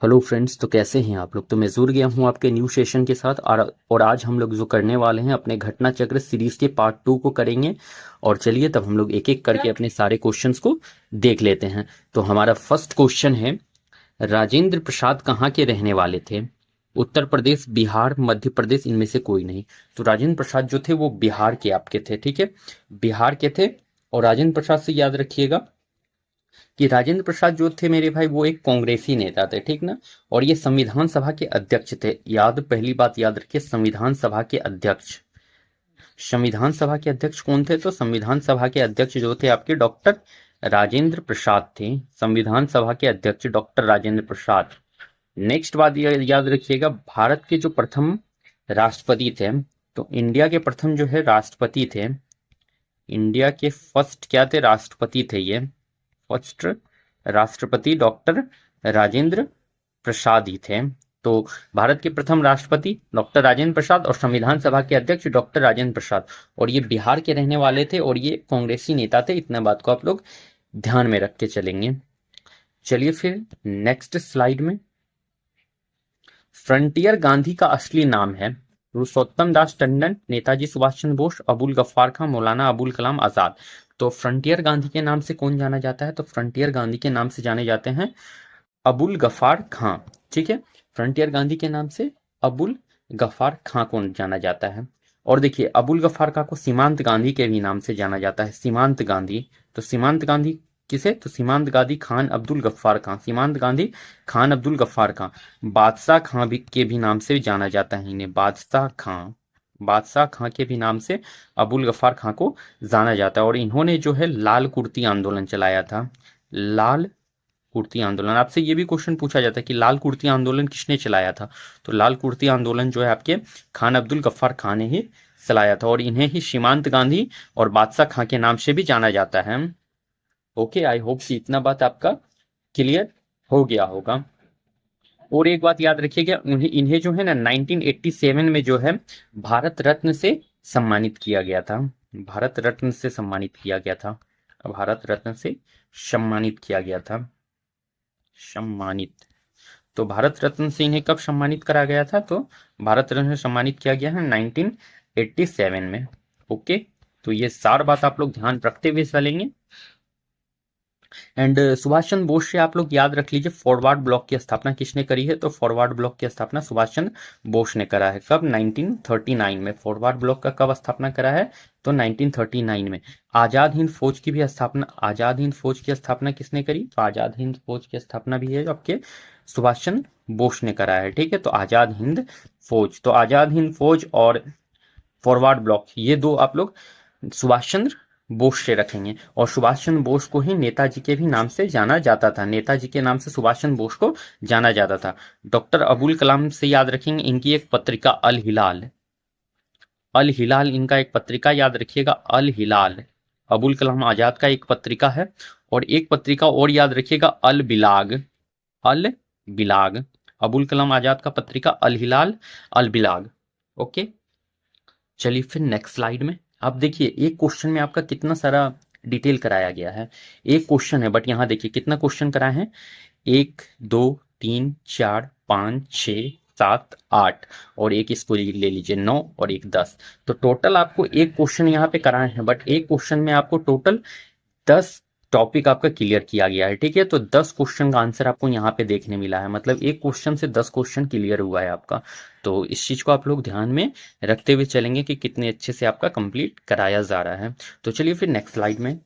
Hello friends, तो कैसे हैं आप लोग। तो मैं जुड़ गया हूं आपके न्यू सेशन के साथ और आज हम लोग जो करने वाले हैं अपने घटना चक्र सीरीज के पार्ट 2 को करेंगे। और चलिए तब हम लोग एक एक करके अपने सारे क्वेश्चंस को देख लेते हैं। तो हमारा फर्स्ट क्वेश्चन है, राजेंद्र प्रसाद कहाँ के रहने वाले थे। उत्तर प्रदेश, बिहार, मध्य प्रदेश, इनमें से कोई नहीं। तो राजेंद्र प्रसाद जो थे वो बिहार के आपके थे, ठीक है, बिहार के थे। और राजेंद्र प्रसाद से याद रखिएगा कि राजेंद्र प्रसाद जो थे मेरे भाई वो एक कांग्रेसी नेता थे, ठीक ना। और ये संविधान सभा के अध्यक्ष थे। पहली बात याद रखिए, संविधान सभा के अध्यक्ष। संविधान सभा के अध्यक्ष कौन थे, तो संविधान सभा के अध्यक्ष जो थे आपके डॉक्टर राजेंद्र प्रसाद थे। संविधान सभा के अध्यक्ष डॉक्टर राजेंद्र प्रसाद। नेक्स्ट बात याद रखिएगा, भारत के जो प्रथम राष्ट्रपति थे, तो इंडिया के प्रथम जो है राष्ट्रपति थे, इंडिया के फर्स्ट क्या थे, राष्ट्रपति थे ये। फर्स्ट राष्ट्रपति डॉक्टर राजेंद्र प्रसाद ही थे। तो भारत के प्रथम राष्ट्रपति डॉक्टर राजेंद्र प्रसाद और संविधान सभा के अध्यक्ष डॉक्टर राजेंद्र प्रसाद। और ये बिहार के रहने वाले थे और ये कांग्रेसी नेता थे। इतना बात को आप लोग ध्यान में रख के चलेंगे। चलिए फिर नेक्स्ट स्लाइड में, फ्रंटियर गांधी का असली नाम है पुरुषोत्तम दास टंडन, नेताजी सुभाष चंद्र बोस, अबुल गफ्फार खां, मौलाना अबुल कलाम आजाद। तो फ्रंटियर गांधी के नाम से कौन जाना जाता है, तो फ्रंटियर गांधी के नाम से जाने जाते हैं अबुल गफ्फार खां, ठीक है। फ्रंटियर गांधी के नाम से अबुल गफ्फार खां को जाना जाता है। और देखिए, अबुल गफ्फार खां को सीमांत गांधी के भी नाम से जाना जाता है, सीमांत गांधी। तो सीमांत गांधी किसे, तो सीमांत गांधी खान अब्दुल गफ्फार खां, सीमांत गांधी खान अब्दुल गफ्फार खां। बादशाह खां भी के भी नाम से जाना जाता है इन्हें, बादशाह खां, बादशाह खां के भी नाम से अबुल गफ्फार खां को जाना जाता है। और इन्होंने जो है लाल कुर्ती आंदोलन चलाया था, लाल कुर्ती आंदोलन। आपसे ये भी क्वेश्चन पूछा जाता है कि लाल कुर्ती आंदोलन किसने चलाया था, तो लाल कुर्ती आंदोलन जो है आपके खान अब्दुल गफ्फार खान ने ही चलाया था। और इन्हें ही सीमांत गांधी और बादशाह खां के नाम से भी जाना जाता है। ओके, आई होप कि इतना बात आपका क्लियर हो गया होगा। और एक बात याद रखिएगा, इन्हें जो है ना 1987 में जो है भारत रत्न से सम्मानित किया गया था, भारत रत्न से सम्मानित किया गया था, भारत रत्न से सम्मानित किया गया था, सम्मानित। तो भारत रत्न से इन्हें कब सम्मानित करा गया था, तो भारत रत्न से सम्मानित किया गया है 1987 में। ओके, तो ये सार बात आप लोग ध्यान रखते हुए चलेंगे। एंड सुभाष चंद्र बोस से आप लोग याद रख लीजिए, फॉरवर्ड ब्लॉक की स्थापना किसने करी है, तो फॉरवर्ड ब्लॉक की स्थापना सुभाष चंद्र बोस ने करा है। कब, 1939 में। फॉरवर्ड ब्लॉक का कब स्थापना करा है, तो 1939 में। आजाद हिंद फौज की भी स्थापना, आजाद हिंद फौज की स्थापना किसने करी, तो आजाद हिंद फौज की स्थापना भी है आपके सुभाष चंद्र बोस ने करा है, ठीक है। तो आजाद हिंद फौज, तो आजाद हिंद फौज और फॉरवर्ड ब्लॉक, ये दो आप लोग सुभाष चंद्र बोस से रखेंगे। और सुभाष चंद्र बोस को ही नेताजी के भी नाम से जाना जाता था, नेताजी के नाम से सुभाष चंद्र बोस को जाना जाता था। डॉक्टर अबुल कलाम से याद रखेंगे, इनकी एक पत्रिका अल हिलाल, अल हिलाल इनका एक पत्रिका याद रखिएगा, अल हिलाल। अबुल कलाम आजाद का एक पत्रिका है। और एक पत्रिका और याद रखिएगा, अल बिलाग, अल बिलाग। अबुल कलाम आजाद का पत्रिका अल हिलाल, अल बिलाग। ओके, चलिए फिर नेक्स्ट स्लाइड में। अब देखिए, एक क्वेश्चन में आपका कितना सारा डिटेल कराया गया है। एक क्वेश्चन है बट यहाँ देखिए कितना क्वेश्चन कराए हैं, 1 2 3 4 5 6 7 8 और एक इसको ले लीजिए 9 और एक 10। तो टोटल आपको एक क्वेश्चन यहाँ पे कराए हैं, बट एक क्वेश्चन में आपको टोटल 10 टॉपिक आपका क्लियर किया गया है, ठीक है। तो 10 क्वेश्चन का आंसर आपको यहाँ पे देखने मिला है, मतलब एक क्वेश्चन से 10 क्वेश्चन क्लियर हुआ है आपका। तो इस चीज को आप लोग ध्यान में रखते हुए चलेंगे कि कितने अच्छे से आपका कंप्लीट कराया जा रहा है। तो चलिए फिर नेक्स्ट स्लाइड में,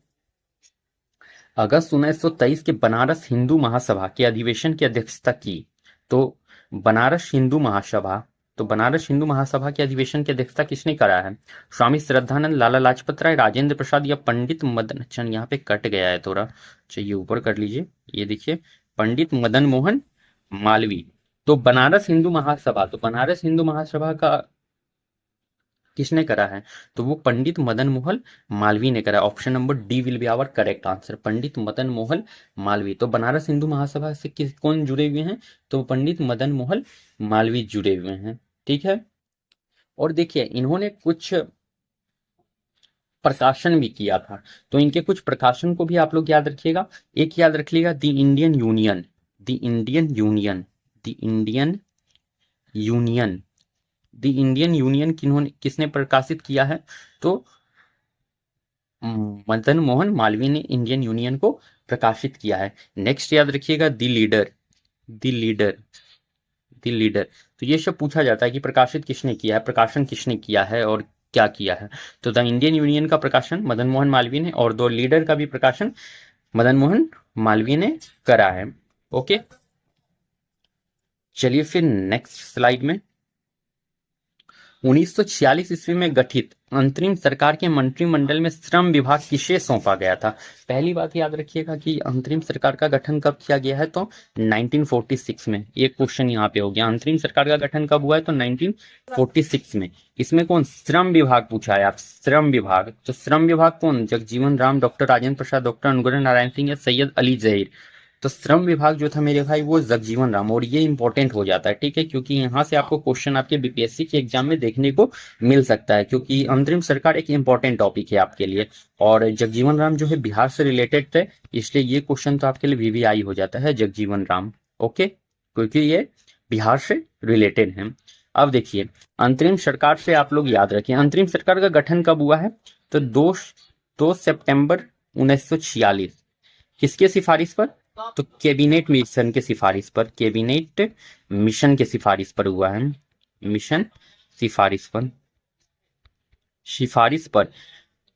अगस्त 1923 के बनारस हिंदू महासभा के अधिवेशन की अध्यक्षता की। तो बनारस हिंदू महासभा, तो बनारस हिंदू महासभा के अधिवेशन की अध्यक्षता किसने करा है, स्वामी श्रद्धानंद, लाला लाजपत राय, राजेंद्र प्रसाद या पंडित मदन। अच्छा, यहाँ पे कट गया है थोड़ा, चाहिए ऊपर कर लीजिए, ये देखिए पंडित मदन मोहन मालवीय। तो बनारस हिंदू महासभा, तो बनारस हिंदू महासभा का किसने करा है, तो वो पंडित मदन मोहन मालवीय ने करा। Option number D will be our correct answer, Pandit Madan Mohan Malviya. तो बनारस हिंदू महासभा से किस कौन जुड़े हुए हैं, तो पंडित मदन मोहन मालवीय जुड़े हुए हैं, ठीक है। और देखिए, इन्होंने कुछ प्रकाशन भी किया था, तो इनके कुछ प्रकाशन को भी आप लोग याद रखिएगा। एक याद रख लीजिएगा, the Indian union, the Indian union, the Indian union, the Indian union किसने प्रकाशित किया है? तो मदन मोहन मालवीय ने इंडियन यूनियन को प्रकाशित किया है। नेक्स्ट याद रखिएगा the leader, the leader, the leader. तो ये सब पूछा जाता है कि प्रकाशित किसने किया है, प्रकाशन किसने किया है और क्या किया है। तो द इंडियन यूनियन का प्रकाशन मदन मोहन मालवीय ने और द लीडर का भी प्रकाशन मदन मोहन मालवीय ने करा है। ओके, चलिए फिर नेक्स्ट स्लाइड में 1946 ईस्वी में गठित अंतरिम सरकार के मंत्रिमंडल में श्रम विभाग किसे सौंपा गया था? पहली बात याद रखिएगा कि अंतरिम सरकार का गठन कब किया गया है, तो 1946 में। ये क्वेश्चन यहाँ पे हो गया, अंतरिम सरकार का गठन कब हुआ है, तो 1946 में। इसमें कौन? श्रम विभाग पूछा है आप, श्रम विभाग। तो श्रम विभाग कौन? जगजीवन राम, डॉक्टर राजेंद्र प्रसाद, डॉक्टर अनुग्रह नारायण सिंह या सैयद अली जहीर। तो श्रम विभाग जो था मेरे भाई वो जगजीवन राम, और ये इंपॉर्टेंट हो जाता है, ठीक है, क्योंकि यहाँ से आपको क्वेश्चन आपके बीपीएससी के एग्जाम में देखने को मिल सकता है, क्योंकि अंतरिम सरकार एक इंपॉर्टेंट टॉपिक है आपके लिए। और जगजीवन राम जो है बिहार से रिलेटेड थे, इसलिए ये क्वेश्चन तो आपके लिए वीवीआई हो जाता है, जगजीवन राम। ओके, क्योंकि ये बिहार से रिलेटेड है। अब देखिए, अंतरिम सरकार से आप लोग याद रखें, अंतरिम सरकार का गठन कब हुआ है, तो 2 सितंबर 1946। किसके सिफारिश पर? तो कैबिनेट मिशन के सिफारिश पर, कैबिनेट मिशन के सिफारिश पर हुआ है, मिशन सिफारिश पर, सिफारिश पर।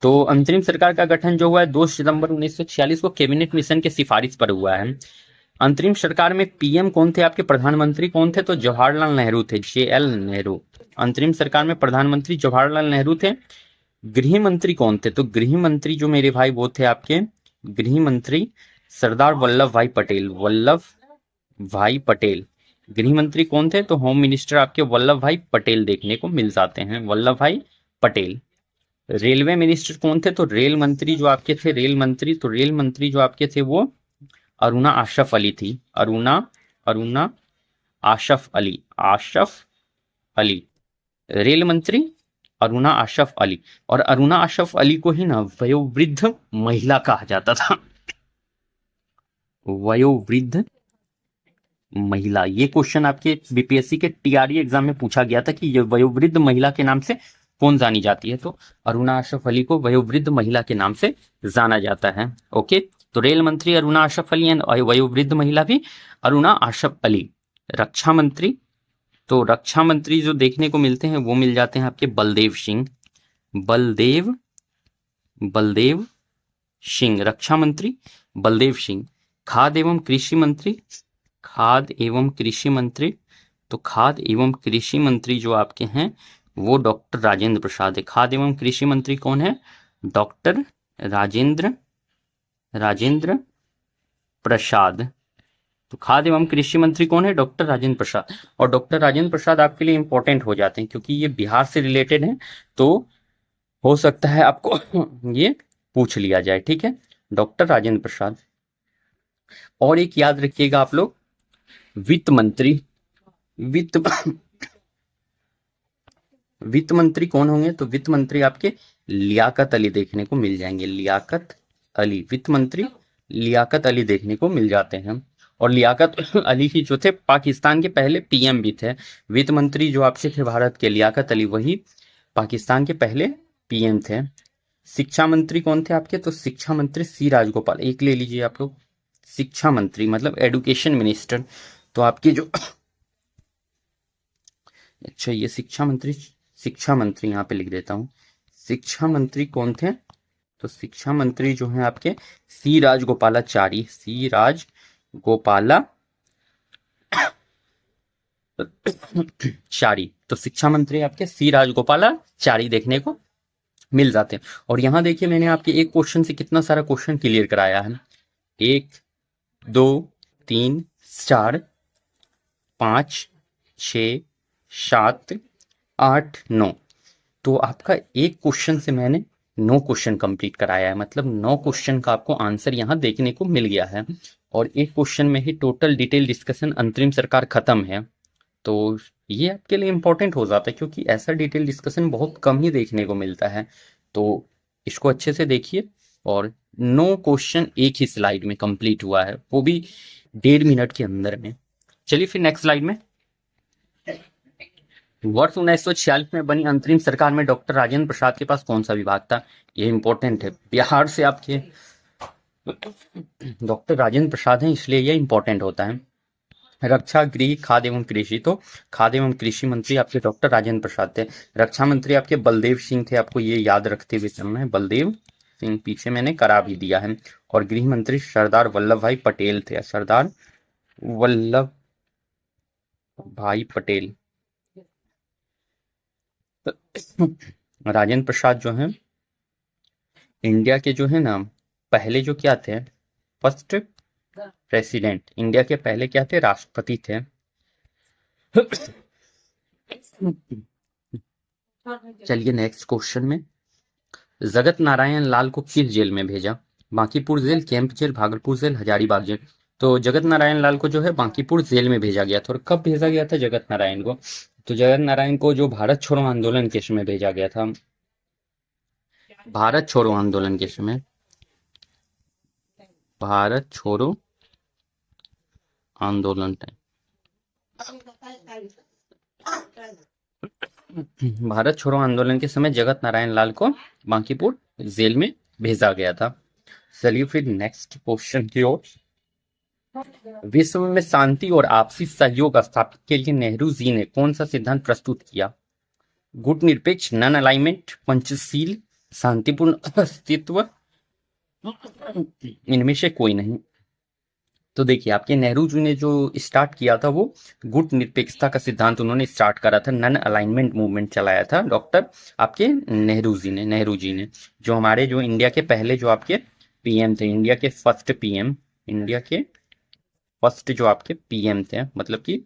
तो अंतरिम सरकार का गठन जो हुआ है 2 सितंबर 1946 को कैबिनेट मिशन के सिफारिश पर हुआ है। अंतरिम सरकार में पीएम कौन थे आपके, प्रधानमंत्री कौन थे, तो जवाहरलाल नेहरू थे, JL नेहरू। अंतरिम सरकार में प्रधानमंत्री जवाहरलाल नेहरू थे। गृह मंत्री कौन थे, तो गृह मंत्री जो मेरे भाई वो थे आपके गृह मंत्री सरदार वल्लभ भाई पटेल, वल्लभ भाई पटेल। गृह मंत्री कौन थे, तो होम मिनिस्टर आपके वल्लभ भाई पटेल देखने को मिल जाते हैं, वल्लभ भाई पटेल। रेलवे मिनिस्टर कौन थे, तो रेल मंत्री जो आपके थे, रेल मंत्री, तो रेल मंत्री जो आपके थे वो अरुणा आशफ अली थी, अरुणा आशफ अली, आशफ अली, रेल मंत्री अरुणा आशफ अली। और अरुणा आशफ अली को ही ना वयोवृद्ध महिला कहा जाता था, वयोवृद्ध महिला। ये क्वेश्चन आपके बीपीएससी के टीआरई एग्जाम में पूछा गया था कि ये वयोवृद्ध महिला के नाम से कौन जानी जाती है, तो अरुणा आशफ अली को वयोवृद्ध महिला के नाम से जाना जाता है। ओके, तो रेल मंत्री अरुणा आशफ अली एंड वयोवृद्ध महिला भी अरुणा आशफ अली। रक्षा मंत्री, तो रक्षा मंत्री जो देखने को मिलते हैं वो मिल जाते हैं आपके बलदेव सिंह, बलदेव सिंह, रक्षा मंत्री बलदेव सिंह। खाद्य एवं कृषि मंत्री, खाद्य एवं कृषि मंत्री, तो खाद्य एवं कृषि मंत्री जो आपके हैं वो डॉक्टर राजेंद्र प्रसाद है। खाद्य एवं कृषि मंत्री कौन है, डॉक्टर राजेंद्र प्रसाद। तो खाद्य एवं कृषि मंत्री कौन है, डॉक्टर राजेंद्र प्रसाद। और डॉक्टर राजेंद्र प्रसाद आपके लिए इंपॉर्टेंट हो जाते हैं क्योंकि ये बिहार से रिलेटेड है, तो हो सकता है आपको ये पूछ लिया जाए, ठीक है, डॉक्टर राजेंद्र प्रसाद। और एक याद रखिएगा आप लोग, वित्त मंत्री, वित्त मंत्री कौन होंगे, तो वित्त मंत्री आपके लियाकत अली देखने को मिल जाएंगे, लियाकत अली, वित्त मंत्री लियाकत अली देखने को मिल जाते हैं। और लियाकत अली ही जो थे पाकिस्तान के पहले पीएम भी थे। वित्त मंत्री जो आपसे थे भारत के, लियाकत अली, वही पाकिस्तान के पहले पीएम थे। शिक्षा मंत्री कौन थे आपके, तो शिक्षा मंत्री सी राजगोपाल, एक ले लीजिए आप लोग, शिक्षा मंत्री मतलब एडुकेशन मिनिस्टर। तो आपके जो अच्छा ये शिक्षा मंत्री यहाँ पे लिख देता हूँ, शिक्षा मंत्री कौन थे, तो शिक्षा मंत्री जो है आपके सी राजगोपालाचारी, सी राजगोपालाचारी। तो शिक्षा मंत्री आपके सी राजगोपालाचारी देखने को मिल जाते हैं। और यहाँ देखिए मैंने आपके एक क्वेश्चन से कितना सारा क्वेश्चन क्लियर कराया है, 1 2 3 4 5 6 7 8 9। तो आपका एक क्वेश्चन से मैंने 9 क्वेश्चन कंप्लीट कराया है, मतलब 9 क्वेश्चन का आपको आंसर यहाँ देखने को मिल गया है। और एक क्वेश्चन में ही टोटल डिटेल डिस्कशन अंतरिम सरकार खत्म है। तो ये आपके लिए इंपॉर्टेंट हो जाता है क्योंकि ऐसा डिटेल डिस्कशन बहुत कम ही देखने को मिलता है। तो इसको अच्छे से देखिए। और 9 क्वेश्चन एक ही स्लाइड में कंप्लीट हुआ है, वो भी 1.5 मिनट के अंदर में। चलिए फिर नेक्स्ट स्लाइड में, वर्ष 1946 में बनी अंतरिम सरकार में डॉक्टर राजेंद्र प्रसाद के पास कौन सा विभाग था? ये इंपॉर्टेंट है, बिहार से आपके डॉक्टर राजेंद्र प्रसाद हैं इसलिए ये इंपॉर्टेंट होता है। रक्षा, गृह, खाद्य एवं कृषि, तो खाद्य एवं कृषि मंत्री आपके डॉक्टर राजेंद्र प्रसाद थे। रक्षा मंत्री आपके बलदेव सिंह थे, आपको ये याद रखते हुए चलना है, बलदेव सिंह, पीछे मैंने करा भी दिया है। और गृह मंत्री सरदार वल्लभ भाई पटेल थे, सरदार वल्लभ भाई पटेल। राजेंद्र प्रसाद जो है इंडिया के जो है ना पहले जो क्या थे, फर्स्ट प्रेसिडेंट, इंडिया के पहले क्या थे, राष्ट्रपति थे। चलिए नेक्स्ट क्वेश्चन में, जगत नारायण लाल को किस जेल में भेजा? Bankipur jail, camp jail, Bhagalpur jail, Hazaribagh jail. तो जगत नारायण लाल को जो है बांकीपुर जेल में भेजा गया था। और कब भेजा गया था जगत नारायण को? तो जगत नारायण को जो भारत छोड़ो आंदोलन के समय भेजा गया था, भारत छोड़ो आंदोलन के समय, भारत छोड़ो आंदोलन टाइम, भारत छोड़ो आंदोलन के समय जगत नारायण लाल को बांकीपुर जेल में भेजा गया था। चलिए फिर नेक्स्ट क्वेश्चन की ओर, विश्व में शांति और आपसी सहयोग स्थापित के लिए नेहरू जी ने कौन सा सिद्धांत प्रस्तुत किया? गुट निरपेक्ष, नॉन अलाइनमेंट, पंचशील, शांतिपूर्ण अस्तित्व, इनमें से कोई नहीं। तो देखिए आपके नेहरू जी ने जो स्टार्ट किया था वो गुट निरपेक्षता का सिद्धांत उन्होंने स्टार्ट करा था, नॉन अलाइनमेंट मूवमेंट चलाया था डॉक्टर आपके नेहरू जी ने जो हमारे जो इंडिया के पहले जो आपके पीएम थे, इंडिया के फर्स्ट पीएम, इंडिया के फर्स्ट जो आपके पीएम थे, मतलब कि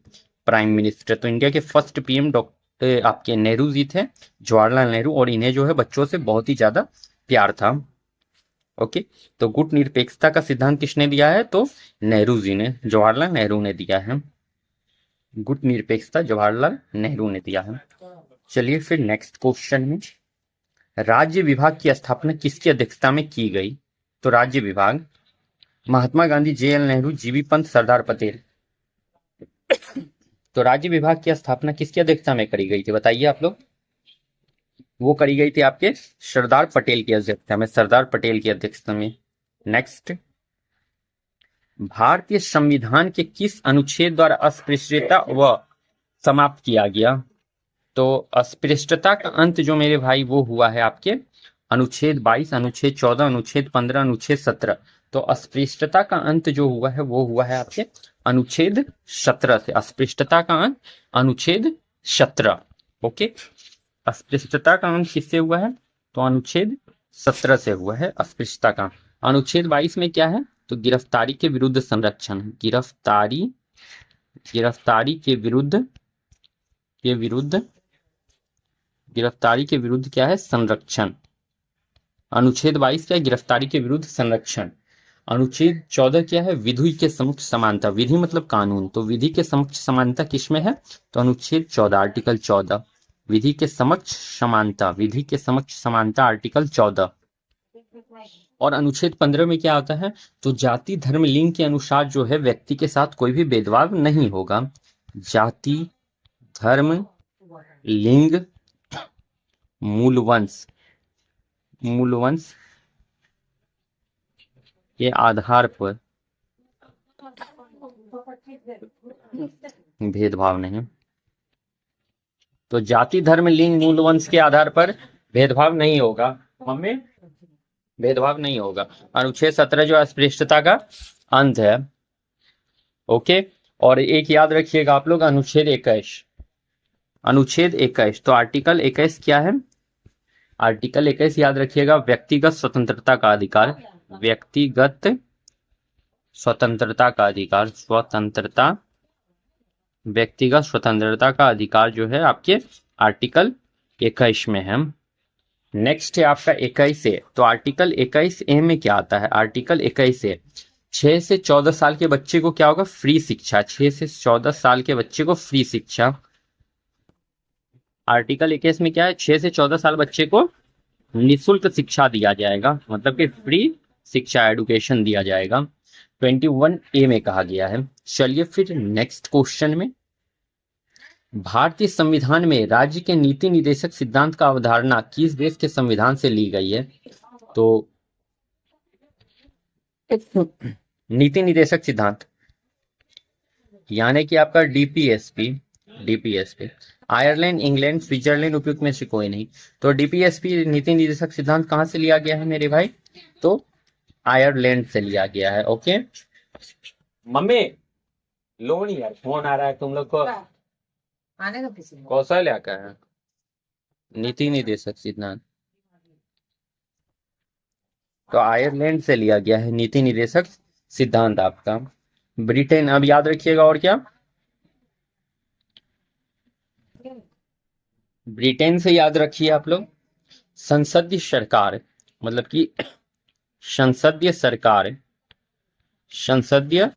प्राइम मिनिस्टर, तो इंडिया के फर्स्ट पीएम डॉक्टर आपके नेहरू जी थे, जवाहरलाल नेहरू। और इन्हें जो है बच्चों से बहुत ही ज्यादा प्यार था। ओके, तो गुट निरपेक्षता का सिद्धांत किसने दिया है? तो नेहरू जी ने, जवाहरलाल नेहरू ने दिया है। गुट निरपेक्षता जवाहरलाल नेहरू ने दिया है। चलिए फिर नेक्स्ट क्वेश्चन में, राज्य विभाग की स्थापना किसकी अध्यक्षता में की गई? तो राज्य विभाग महात्मा गांधी, जेएल नेहरू, जीबी पंत, सरदार पटेल। तो राज्य विभाग की स्थापना किसकी अध्यक्षता में करी गई थी बताइए आप लोग? वो करी गई थी आपके सरदार पटेल की अध्यक्षता में, सरदार पटेल की अध्यक्षता में। नेक्स्ट, भारतीय संविधान के किस अनुच्छेद द्वारा अस्पृश्यता व समाप्त किया गया? तो अस्पृश्यता का अंत जो मेरे भाई वो हुआ है आपके अनुच्छेद 22, अनुच्छेद 14, अनुच्छेद 15, अनुच्छेद 17। तो अस्पृश्यता का अंत जो हुआ है वो हुआ है आपके अनुच्छेद 17 से। अस्पृश्यता का अंत अनुच्छेद 17। ओके, अस्पृश्यता का अंत किससे हुआ है? तो अनुच्छेद 17 से हुआ है अस्पृश्यता का। अनुच्छेद 22 में क्या है? तो गिरफ्तारी के विरुद्ध संरक्षण, गिरफ्तारी के विरुद्ध गिरफ्तारी के विरुद्ध क्या है? संरक्षण। अनुच्छेद 22 क्या है? गिरफ्तारी के विरुद्ध संरक्षण। अनुच्छेद 14 क्या है? विधि के समक्ष समानता, विधि मतलब कानून, तो विधि के समक्ष समानता किसमें है? तो अनुच्छेद 14, आर्टिकल 14, विधि के समक्ष समानता, विधि के समक्ष समानता आर्टिकल 14। और अनुच्छेद 15 में क्या होता है? तो जाति, धर्म, लिंग के अनुसार जो है व्यक्ति के साथ कोई भी भेदभाव नहीं होगा। जाति, धर्म, लिंग, मूल वंश के आधार पर भेदभाव नहीं। तो जाति, धर्म, लिंग, मूल वंश के आधार पर भेदभाव नहीं होगा। मम्मी, भेदभाव नहीं होगा। अनुच्छेद 17 जो अस्पृश्यता का अंत है। ओके, और एक याद रखिएगा आप लोग, अनुच्छेद 21, तो आर्टिकल 21 क्या है? आर्टिकल 21 याद रखिएगा, व्यक्तिगत स्वतंत्रता का अधिकार, व्यक्तिगत स्वतंत्रता का अधिकार, व्यक्तिगत स्वतंत्रता का अधिकार जो है आपके आर्टिकल 21 में है। नेक्स्ट है आपका 21A। तो आर्टिकल 21A में क्या आता है? आर्टिकल 21A, 6 से 14 साल के बच्चे को क्या होगा? फ्री शिक्षा, 6 से 14 साल के बच्चे को फ्री शिक्षा। आर्टिकल 21 में क्या है? 6 से 14 साल बच्चे को निःशुल्क शिक्षा दिया जाएगा, मतलब कि फ्री शिक्षा, एडुकेशन दिया जाएगा। 21A में कहा गया है। चलिए फिर नेक्स्ट क्वेश्चन में, भारतीय संविधान में राज्य के नीति निदेशक सिद्धांत का अवधारणा किस देश के संविधान से ली गई है? तो नीति निदेशक सिद्धांत यानी कि आपका डीपीएसपी आयरलैंड, इंग्लैंड, स्विट्जरलैंड उपयुक्त में से कोई नहीं। तो डीपीएसपी नीति निदेशक सिद्धांत कहां से लिया गया है मेरे भाई? तो आयरलैंड से लिया गया है। ओके मम्मी, लो नहीं यार, फोन आ रहा है तुम लोग को। आने दो किसी को। कौशल्या का है नीति निदेशक सिद्धांत, तो आयरलैंड से लिया गया है नीति निदेशक सिद्धांत आपका। ब्रिटेन, अब याद रखिएगा, और क्या ब्रिटेन से याद रखिए आप लोग। संसदीय सरकार मतलब कि संसदीय सरकार, संसदीय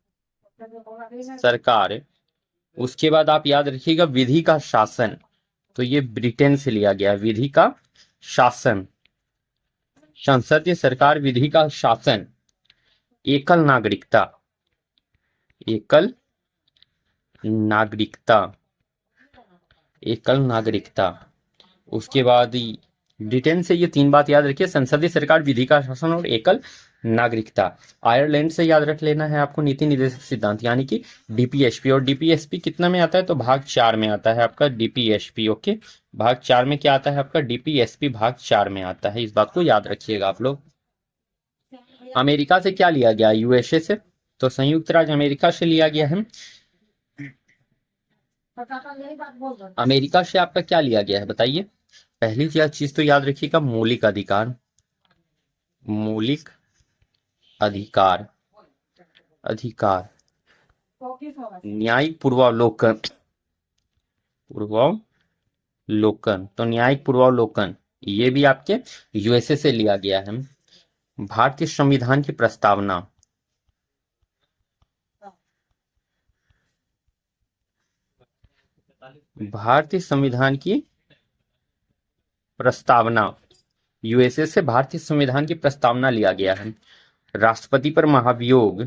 सरकार। उसके बाद आप याद रखिएगा विधि का शासन, तो ये ब्रिटेन से लिया गया विधि का शासन, संसदीय सरकार, विधि का शासन। एकल नागरिकता, एकल नागरिकता, एकल नागरिकता। उसके बाद ब्रिटेन से ये तीन बात याद रखिए, संसदीय सरकार, विधि का शासन और एकल नागरिकता। आयरलैंड से याद रख लेना है आपको नीति निदेशक सिद्धांत यानी कि डीपीएसपी, और डीपीएसपी कितना में आता है? तो भाग 4 में आता है आपका डीपीएसपी। ओके, भाग 4 में क्या आता है आपका? डीपीएसपी भाग 4 में आता है, इस बात को याद रखिएगा आप लोग। अमेरिका से क्या लिया गया? यूएसए से, तो संयुक्त राज्य अमेरिका से लिया गया है। अमेरिका से आपका क्या लिया गया है बताइए? पहली चीज तो याद रखिएगा मौलिक अधिकार, मौलिक अधिकार, अधिकार, न्यायिक पूर्वावलोकन, पूर्वावलोकन, तो न्यायिक पूर्वावलोकन ये भी आपके यूएसए से लिया गया है। भारतीय संविधान की प्रस्तावना, भारतीय संविधान की प्रस्तावना, यूएसए से भारतीय संविधान की प्रस्तावना लिया गया है। राष्ट्रपति पर महाभियोग,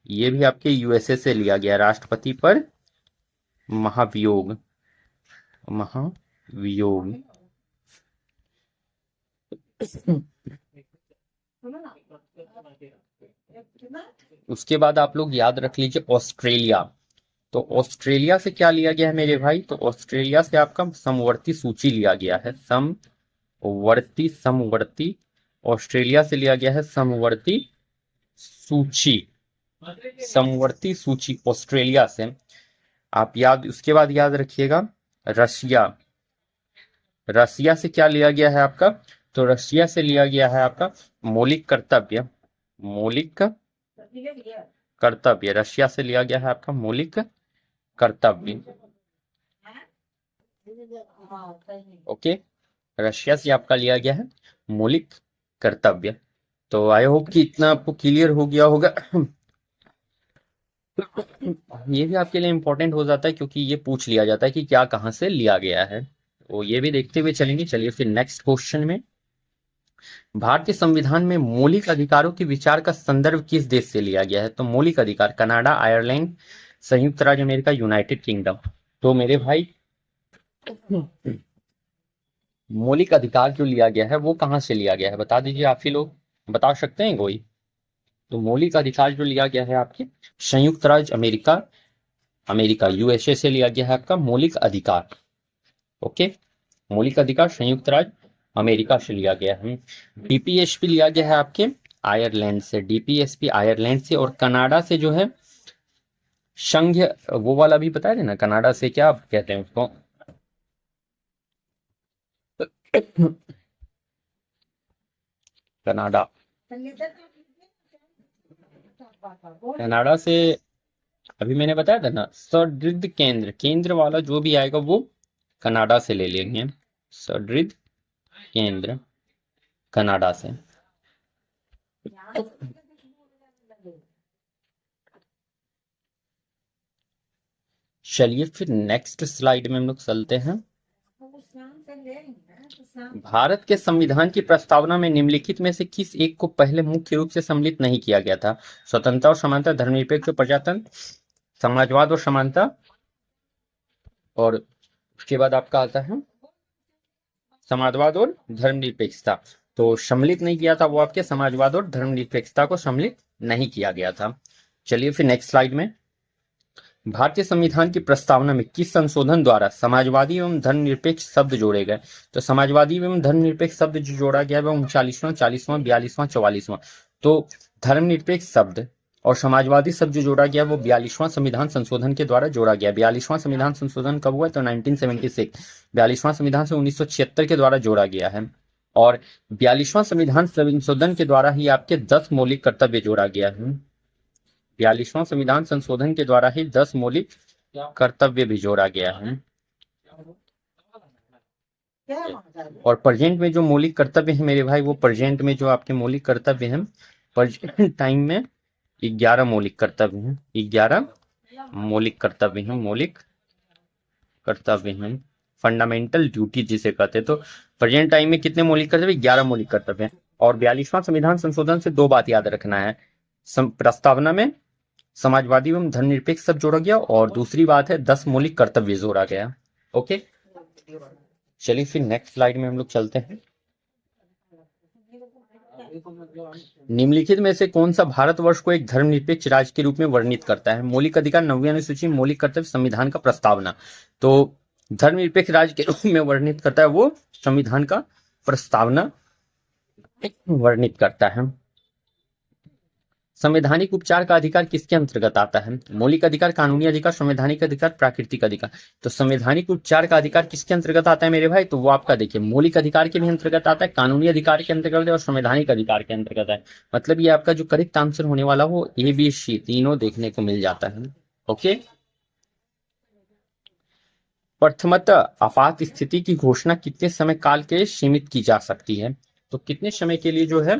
ये भी आपके यूएसए से लिया गया, राष्ट्रपति पर महाभियोग, महाभियोग। उसके बाद आप लोग याद रख लीजिए ऑस्ट्रेलिया, तो ऑस्ट्रेलिया से क्या लिया गया है मेरे भाई? तो ऑस्ट्रेलिया से आपका समवर्ती सूची लिया गया है, समवर्ती, समवर्ती, ऑस्ट्रेलिया से लिया गया है समवर्ती सूची, समवर्ती सूची ऑस्ट्रेलिया से। आप याद, उसके बाद याद रखिएगा रशिया, रशिया से क्या लिया गया है आपका? तो रशिया से लिया गया है आपका मौलिक कर्तव्य, मौलिक कर्तव्य, रशिया से लिया गया है आपका मौलिक कर्तव्य। ओके, रशिया से आपका लिया गया है मौलिक कर्तव्य। तो आई होप कि इतना आपको क्लियर हो गया होगा। ये भी आपके लिए इंपॉर्टेंट हो जाता है क्योंकि ये पूछ लिया जाता है कि क्या कहां से लिया गया है, तो ये भी देखते हुए चलेंगे। चलिए फिर नेक्स्ट क्वेश्चन में, भारतीय संविधान में मौलिक अधिकारों के विचार का संदर्भ किस देश से लिया गया है? तो मौलिक अधिकार कनाडा, आयरलैंड, संयुक्त राज्य अमेरिका, यूनाइटेड किंगडम। तो मेरे भाई मौलिक अधिकार जो लिया गया है वो कहां से लिया गया है बता दीजिए, आप ही लोग बता सकते हैं कोई? तो मौलिक अधिकार जो लिया गया है आपके संयुक्त राज्य अमेरिका, अमेरिका यूएसए से लिया गया है आपका मौलिक अधिकार। ओके, मौलिक अधिकार संयुक्त राज्य अमेरिका से लिया गया है। डीपीएसपी लिया गया है आपके आयरलैंड से, डीपीएसपी आयरलैंड से, और कनाडा से जो है संघ, वो वाला भी बता देना कनाडा से क्या कहते हैं उसको? कनाडा, कनाडा से अभी मैंने बताया था ना, सदृढ़ केंद्र, केंद्र वाला जो भी आएगा वो कनाडा से ले लेंगे, सदृढ़ केंद्र कनाडा से। चलिए फिर नेक्स्ट स्लाइड में हम लोग चलते हैं। भारत के संविधान की प्रस्तावना में निम्नलिखित में से किस एक को पहले मुख्य रूप से सम्मिलित नहीं किया गया था? स्वतंत्रता और समानता, धर्मनिरपेक्ष और प्रजातंत्र, समाजवाद और समानता, और उसके बाद आपका आता है समाजवाद और धर्मनिरपेक्षता। तो सम्मिलित नहीं किया था वो आपके समाजवाद और धर्मनिरपेक्षता को सम्मिलित नहीं किया गया था। चलिए फिर नेक्स्ट स्लाइड में, भारतीय संविधान की प्रस्तावना में किस संशोधन द्वारा समाजवादी एवं धर्मनिरपेक्ष शब्द जोड़े गए? तो समाजवादी एवं धर्मनिरपेक्ष शब्द जो जोड़ा गया है वो 39वां, 40वां, 42वां, 44वां। तो धर्मनिरपेक्ष शब्द और समाजवादी शब्द जो जोड़ा गया वो 42वां संविधान संशोधन के द्वारा जोड़ा गया। 42वां संविधान संशोधन कब हुआ? तो 1976। 42वां संविधान से 1976 के द्वारा जोड़ा गया है। और 42वां संविधान संशोधन के द्वारा ही आपके 10 मौलिक कर्तव्य जोड़ा गया है। 42वां संविधान संशोधन के द्वारा ही 10 मौलिक कर्तव्य भी जोड़ा गया है। और प्रेजेंट में जो मौलिक कर्तव्य है मेरे भाई, वो प्रेजेंट में जो आपके मौलिक कर्तव्य हैं प्रेजेंट टाइम में 11 मौलिक कर्तव्य हैं। 11 मौलिक कर्तव्य हैं, मौलिक कर्तव्य हैं, फंडामेंटल ड्यूटी जिसे कहते हैं। तो प्रेजेंट टाइम में कितने मौलिक कर्तव्य? 11 मौलिक कर्तव्य हैं। और 42वां संविधान संशोधन से 2 बात याद रखना है, प्रस्तावना में समाजवादी एवं धर्मनिरपेक्ष शब्द जोड़ा गया, और दूसरी बात है 10 मौलिक कर्तव्य जोड़ा गया। ओके, चलिए फिर नेक्स्ट स्लाइड में हम लोग चलते हैं। निम्नलिखित में से कौन सा भारतवर्ष को एक धर्मनिरपेक्ष राज्य के रूप में वर्णित करता है? मौलिक अधिकार, 9वीं अनुसूची, मौलिक कर्तव्य, संविधान का प्रस्तावना। तो धर्मनिरपेक्ष राज्य के रूप में वर्णित करता है वो संविधान का प्रस्तावना वर्णित करता है। संवैधानिक उपचार का अधिकार किसके अंतर्गत आता है? मौलिक अधिकार, कानूनी अधिकार, संवैधानिक अधिकार, प्राकृतिक अधिकार। तो संवैधानिक उपचार का अधिकार किसके अंतर्गत आता है मेरे भाई? तो वो आपका देखिए मौलिक अधिकार के भी अंतर्गत आता है, कानूनी अधिकार के अंतर्गत है, और संवैधानिक अधिकार के अंतर्गत है। मतलब ये आपका जो करेक्ट आंसर होने वाला हो ए, बी, सी तीनों देखने को मिल जाता है। ओके, प्रथमतः आपात स्थिति की घोषणा कितने समय काल के लिए सीमित की जा सकती है? तो कितने समय के लिए जो है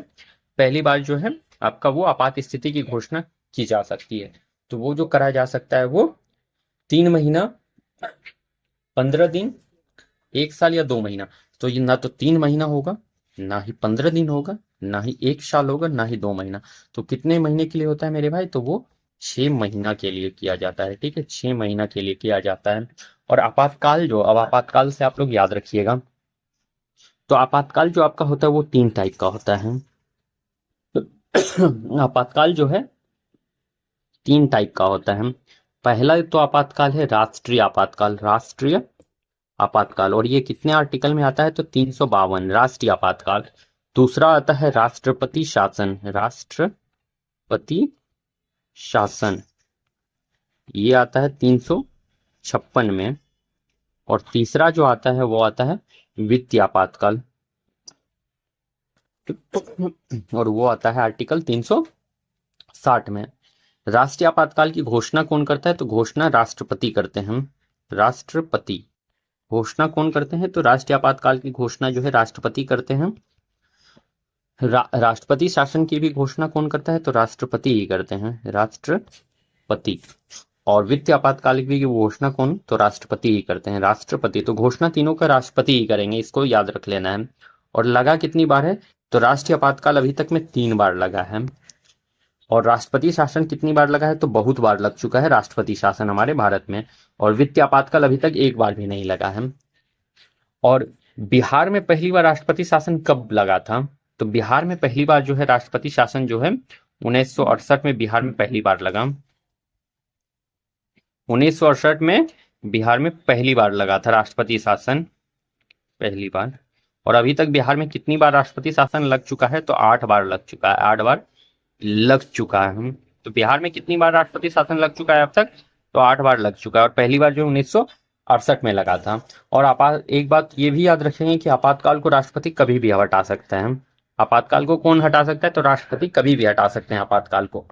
पहली बार जो है आपका वो आपात स्थिति की घोषणा की जा सकती है? तो वो जो करा जा सकता है वो 3 महीना, 15 दिन, 1 साल या 2 महीना। तो ये ना तो 3 महीना होगा, ना ही 15 दिन होगा, ना ही 1 साल होगा, ना ही 2 महीना। तो कितने महीने के लिए होता है मेरे भाई? तो वो 6 महीना के लिए किया जाता है। ठीक है, 6 महीना के लिए किया जाता है। और आपातकाल जो, अब आपातकाल से आप लोग याद रखिएगा, तो आपातकाल जो आपका होता है वो 3 टाइप का होता है। आपातकाल जो है 3 टाइप का होता है। पहला तो आपातकाल है राष्ट्रीय आपातकाल, राष्ट्रीय आपातकाल, और ये कितने आर्टिकल में आता है? तो 352, राष्ट्रीय आपातकाल। दूसरा आता है राष्ट्रपति शासन, राष्ट्रपति शासन, ये आता है 356 में। और तीसरा जो आता है वो आता है वित्तीय आपातकाल, और वो आता है आर्टिकल 360 में। राष्ट्रीय आपातकाल की घोषणा कौन करता है? तो घोषणा राष्ट्रपति करते हैं। राष्ट्रपति घोषणा कौन करते हैं? तो राष्ट्रीय आपातकाल की घोषणा जो है राष्ट्रपति करते हैं। राष्ट्रपति शासन की भी घोषणा कौन करता है? तो राष्ट्रपति ही करते हैं, राष्ट्रपति। और वित्तीय आपातकाल की घोषणा कौन? तो राष्ट्रपति ही करते हैं, राष्ट्रपति। तो घोषणा तीनों का राष्ट्रपति ही करेंगे, इसको याद रख लेना है। और लगा कितनी बार है? तो राष्ट्रीय आपातकाल अभी तक में 3 बार लगा है। और राष्ट्रपति शासन कितनी बार लगा है? तो बहुत बार लग चुका है राष्ट्रपति शासन हमारे भारत में। और वित्तीय आपातकाल अभी तक 1 बार भी नहीं लगा है। और बिहार में पहली बार राष्ट्रपति शासन कब लगा था? तो बिहार में पहली बार जो है राष्ट्रपति शासन जो है 1968 में बिहार में पहली बार लगा। 1968 में बिहार में पहली बार लगा था राष्ट्रपति शासन, पहली बार। और अभी तक बिहार में कितनी बार राष्ट्रपति शासन लग चुका है? तो 8 बार लग चुका है, 8 बार लग चुका है। तो बिहार में कितनी बार राष्ट्रपति शासन लग चुका है अब तक? तो 8 बार लग चुका है। और पहली बार जो 1968 में लगा था। और एक बात ये भी याद रखेंगे कि आपातकाल को राष्ट्रपति कभी भी हटा सकते हैं। आपातकाल को कौन हटा सकता है? तो राष्ट्रपति कभी भी हटा सकते हैं आपातकाल को।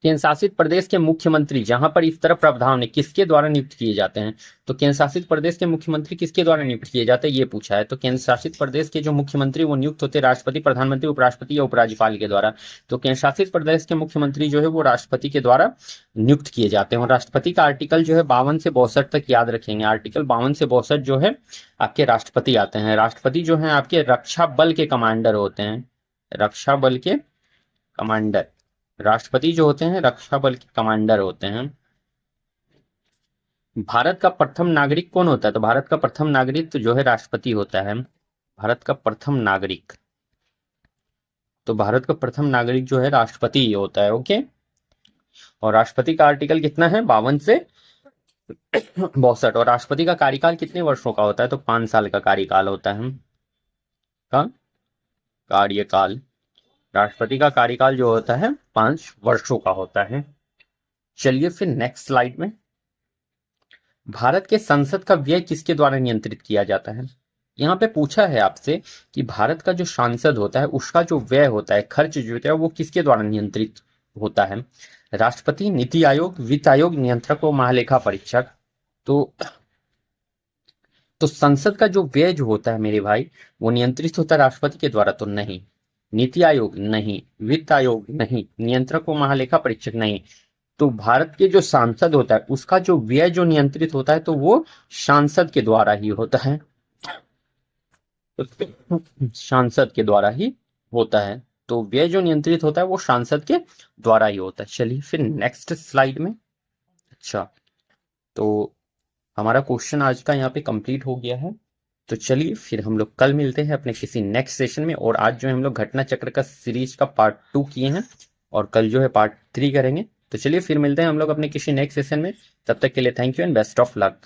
केंद्र शासित प्रदेश के मुख्यमंत्री जहां पर इस तरह प्रावधान है किसके द्वारा नियुक्त किए जाते हैं, तो केंद्र शासित प्रदेश के मुख्यमंत्री किसके द्वारा नियुक्त किए जाते हैं ये पूछा है। तो केंद्र शासित प्रदेश के जो मुख्यमंत्री वो नियुक्त होते हैं राष्ट्रपति, प्रधानमंत्री, उपराष्ट्रपति या उपराज्यपाल के द्वारा। तो केंद्र शासित प्रदेश के मुख्यमंत्री जो है वो राष्ट्रपति के द्वारा नियुक्त किए जाते हैं। और राष्ट्रपति का आर्टिकल जो है 52 से 62 तक याद रखेंगे। आर्टिकल 52 से 62 जो है आपके राष्ट्रपति आते हैं। राष्ट्रपति जो है आपके रक्षा बल के कमांडर होते हैं, रक्षा बल के कमांडर। राष्ट्रपति जो होते हैं रक्षा बल के कमांडर होते हैं। भारत का प्रथम नागरिक कौन होता है, तो भारत का प्रथम नागरिक तो जो है राष्ट्रपति होता है। भारत का प्रथम नागरिक, तो भारत का प्रथम नागरिक जो है राष्ट्रपति ही होता है। ओके, और राष्ट्रपति का आर्टिकल कितना है 52 से 62। और राष्ट्रपति का कार्यकाल कितने वर्षों का होता है, तो 5 साल का कार्यकाल होता है। का कार्यकाल, राष्ट्रपति का कार्यकाल जो होता है 5 वर्षों का होता है। चलिए फिर नेक्स्ट स्लाइड में, भारत के संसद का व्यय किसके द्वारा नियंत्रित किया जाता है। यहाँ पे पूछा है आपसे कि भारत का जो सांसद होता है उसका जो व्यय होता है, खर्च जो होता है वो किसके द्वारा नियंत्रित होता है, राष्ट्रपति, नीति आयोग, वित्त आयोग, नियंत्रक व महालेखा परीक्षक। तो संसद का जो व्यय जो होता है मेरे भाई वो नियंत्रित होता है राष्ट्रपति के द्वारा, तो नहीं। नीति आयोग नहीं, वित्त आयोग नहीं, नियंत्रक व महालेखा परीक्षक नहीं। तो भारत के जो सांसद होता है उसका जो व्यय जो नियंत्रित होता है तो वो सांसद के द्वारा ही होता है, सांसद के द्वारा ही होता है। तो व्यय जो नियंत्रित होता है वो सांसद के द्वारा ही होता है। चलिए फिर नेक्स्ट स्लाइड में। अच्छा, तो हमारा क्वेश्चन आज का यहाँ पे कंप्लीट हो गया है। तो चलिए फिर हम लोग कल मिलते हैं अपने किसी नेक्स्ट सेशन में। और आज जो है हम लोग घटना चक्र का सीरीज का पार्ट 2 किए हैं और कल जो है पार्ट 3 करेंगे। तो चलिए फिर मिलते हैं हम लोग अपने किसी नेक्स्ट सेशन में। तब तक के लिए thank you and best of luck.